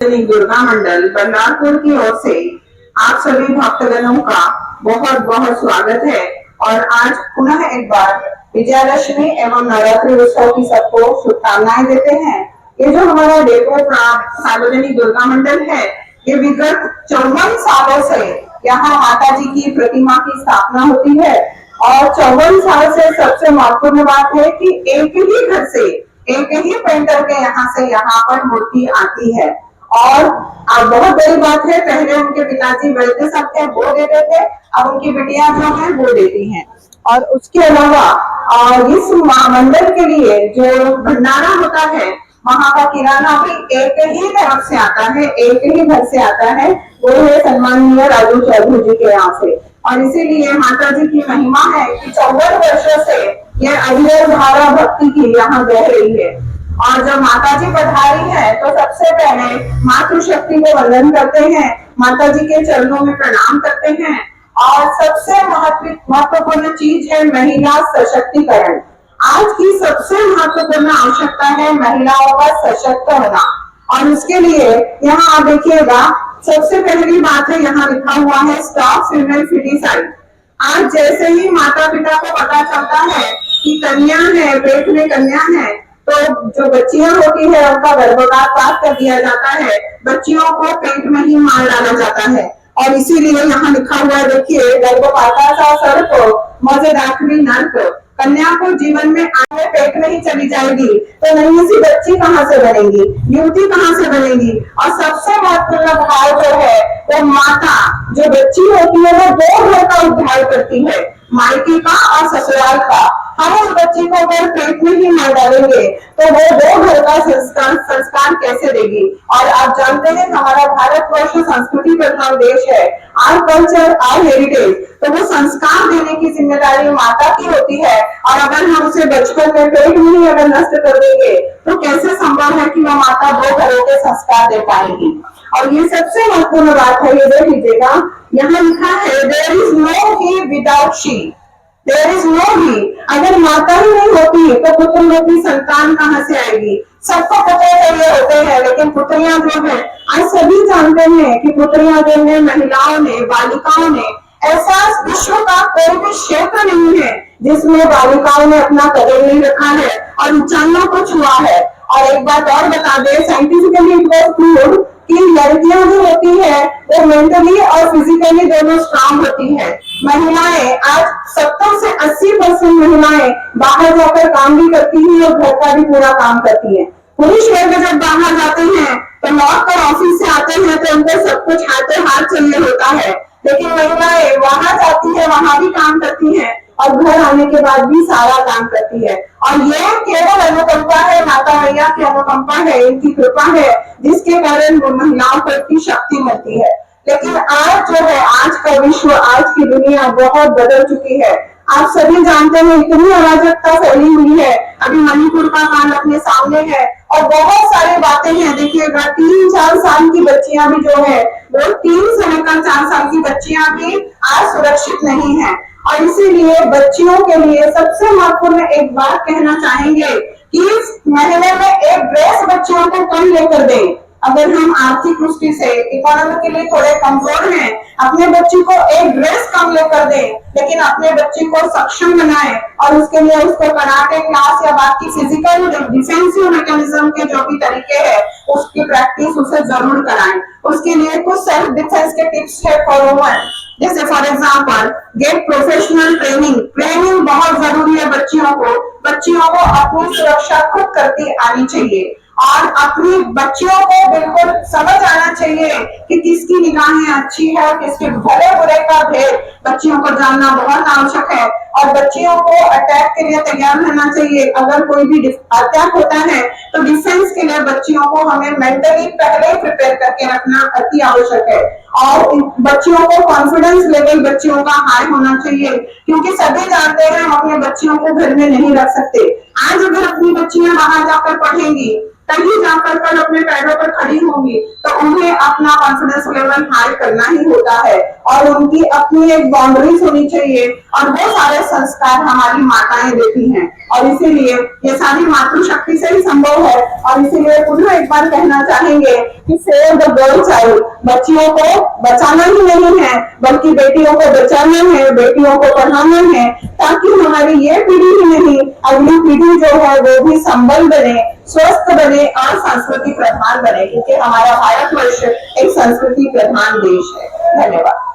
दुर्गा मंडल बल्लारपुर की ओर से आप सभी भक्तगणों का बहुत बहुत स्वागत है। और आज पुनः एक बार विजयादशमी एवं नवरात्रि उत्सव की सबको शुभकामनाएं देते हैं। ये जो हमारा डेको सार्वजनिक दुर्गा मंडल है, ये विगत 54 सालों से यहाँ माता जी की प्रतिमा की स्थापना होती है। और 54 साल से सबसे महत्वपूर्ण बात है कि एक ही घर से एक ही पेंटर के यहाँ से यहाँ पर मूर्ति आती है। और बहुत बड़ी बात है, पहले उनके पिताजी वैद्य सब थे, वो देते थे, अब उनकी बेटियां जो है वो देती हैं। और उसके अलावा इस मंडल के लिए जो भंडारा होता है, वहाँ का किराना भी एक ही तरफ से आता है, एक ही घर से आता है, वो है सम्माननीय राजू चौधरी जी के यहाँ से। और इसीलिए माता जी की महिमा है कि 14 वर्षों से यह अविरल धारा भक्ति की यहाँ बह रही है। और जब माता जी पधारी है तो सबसे पहले मातृशक्ति को वंदन करते हैं, माता जी के चरणों में प्रणाम करते हैं। और सबसे महत्वपूर्ण चीज है महिला सशक्तिकरण। आज की सबसे महत्वपूर्ण आवश्यकता है महिलाओं का सशक्त होना। और उसके लिए यहाँ आप देखिएगा, सबसे पहली बात है, यहाँ लिखा हुआ है स्टॉप फीमेल फिटिसाइड। आज जैसे ही माता पिता को पता चलता है कि कन्या है, पेट में कन्या है, तो जो बच्चियां होती है उनका गर्भपात कर दिया जाता है, बच्चियों को पेट में ही मार डाला जाता है। और इसीलिए यहाँ लिखा हुआ है, देखिए, गर्भपाता सर्प मजे दाखिली नर्क, कन्या को जीवन में आगे पेट में ही चली जाएगी तो नई सी बच्ची कहाँ से बनेगी, युवती कहाँ से बनेगी। और सबसे महत्वपूर्ण भाव जो है वो माता जो बच्ची होती है वो 2 घर का उद्धार करती है, मायके का और ससुराल का। हम उस बच्ची को अगर पेट में ही मार डालेंगे तो वो 2 घर का संस्कार कैसे देगी। और आप जानते हैं हमारा भारतवर्ष संस्कृति प्रधान देश है, आर कल्चर आर हेरिटेज, तो वो संस्कार देने की जिम्मेदारी माता की होती है। और अगर हम उसे बचपन में पेट में ही अगर नष्ट कर देंगे तो कैसे संभव है कि वह माता 2 घरों के संस्कार दे पाएगी। और ये सबसे महत्वपूर्ण बात है, ये देख लीजिएगा, यहाँ लिखा है there is no he without she, there is no he. अगर माता ही नहीं होती तो पुत्र की संतान कहाँ से आएगी। सबको पुत्र चाहिए होते हैं, लेकिन पुत्रियां जो है, आज सभी जानते हैं कि पुत्रियां जो है, महिलाओं ने, बालिकाओं ने, ऐसा विश्व का कोई भी क्षेत्र नहीं है जिसमें बालिकाओं ने अपना कदम नहीं रखा है और ऊंचाइयों को छुआ है। और एक बात और बता दें, साइंटिफिकली इट वाज प्रूव्ड कि लड़कियां जो होती है वो मेंटली और फिजिकली दोनों स्ट्रांग होती है। महिलाएं आज 70 से 80% महिलाएं बाहर जाकर काम भी करती हैं और घर का भी पूरा काम करती हैं। पुरुष वर्ग जब बाहर जाते हैं तो लौट कर ऑफिस से आते हैं तो उनको सब कुछ हाथों हाथ चाहिए होता है, लेकिन महिलाएं वहां जाती है, वहां भी काम करती हैं और घर आने के बाद भी सारा काम करती है। और ये केवल अनुकंपा है, माता मैया की अनुकंपा है, इनकी कृपा है, जिसके कारण वो महिलाओं को इतनी शक्ति मिलती है। लेकिन आज जो है, आज का विश्व, आज की दुनिया बहुत बदल चुकी है। आप सभी जानते हैं इतनी अराजकता फैली हुई है। अभी मणिपुर का कांड अपने सामने है और बहुत सारी बातें हैं। देखिएगा, 3-4 साल की बच्चियां भी जो है, वो 3 से लेकर 4 साल की बच्चियां भी आज सुरक्षित नहीं है। और इसीलिए बच्चियों के लिए सबसे महत्वपूर्ण एक बात कहना चाहेंगे कि इस महीने में एक ड्रेस बच्चियों को कम लेकर दें। अगर हम आर्थिक दृष्टि से इकोनॉमिकली थोड़े कमजोर हैं, अपने बच्ची को एक ड्रेस कम लेकर दें, लेकिन अपने बच्ची को सक्षम बनाएं और उसके लिए उसको कराटे क्लास या बाकी फिजिकल डिफेंसिव मैकेनिज्म के जो भी तरीके हैं उसकी प्रैक्टिस उसे जरूर कराएं। उसके लिए कुछ सेल्फ डिफेंस के टिप्स है फॉर वुमेन, जैसे for example get professional training. Training बहुत जरूरी है बच्चियों को अपनी सुरक्षा खुद करती आनी चाहिए और अपनी बच्चियों को बिल्कुल समझ आना चाहिए कि किसकी निगाहें अच्छी है और किसके भले बुरे का भेद बच्चियों को जानना बहुत आवश्यक है। और बच्चियों को अटैक के लिए तैयार रहना चाहिए। अगर कोई भी अटैक होता है तो डिफेंस के लिए बच्चियों को हमें मेंटली पहले ही प्रिपेयर करके रखना अति आवश्यक है। और बच्चियों को कॉन्फिडेंस लेवल बच्चियों का हाई होना चाहिए, क्योंकि सभी जानते हैं हम अपने बच्चियों को घर में नहीं रख सकते। आज अगर अपनी बच्चियां बाहर जाकर पढ़ेंगी, तभी जाकर कल अपने पैरों पर खड़ी होंगी, तो उन्हें अपना कॉन्फिडेंस लेवल हाई करना ही होता है और उनकी अपनी एक बाउंड्रीज होनी चाहिए। और वो सारे संस्कार हमारी माताएं देती हैं। और इसीलिए ये सारी मातृशक्ति से ही संभव है। और इसीलिए पुनः एक बार कहना चाहेंगे कि सेव द गर्ल चाइल्ड, बच्चियों को बचाना ही नहीं है बल्कि बेटियों को बचाना है, बेटियों को पढ़ाना है, ताकि हमारी ये पीढ़ी ही नहीं अगली पीढ़ी जो है वो भी संबल बने, स्वस्थ बने और संस्कृति प्रधान बने, क्योंकि हमारा भारतवर्ष एक संस्कृति प्रधान देश है। धन्यवाद।